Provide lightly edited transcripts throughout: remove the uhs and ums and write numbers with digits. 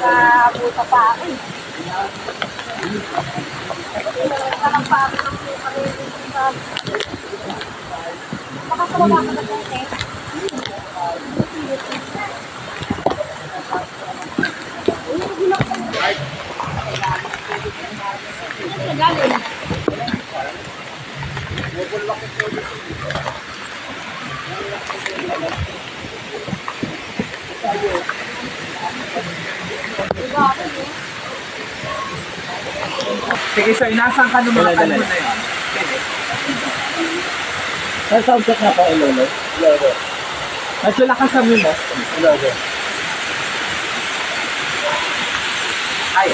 nakabuta pa ako eh. Parang pa ako ng makasalawa ka na dyan eh. Sige, so inasan ka ng mga kanto na yun? Sa subject na po, Ilolo. Ilolo. Nagsula ka sa mimo? Ilolo. Ay.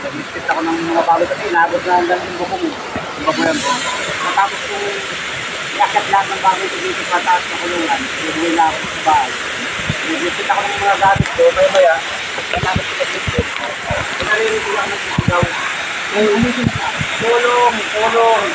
Nag-isip ako ng mga bago kasi inabot na ang dalang buko mo. Yung babuyan ko. Matapos kong iakyat lahat ng bago ko dito sa taas na kulungan. Inuwi na ako sa bahay. Nag-isip ako ng mga gamit ko. Maya-maya, natapos ko nag-isip. Pinaririnig ko lang ng sisigaw. Tulong! Tulong!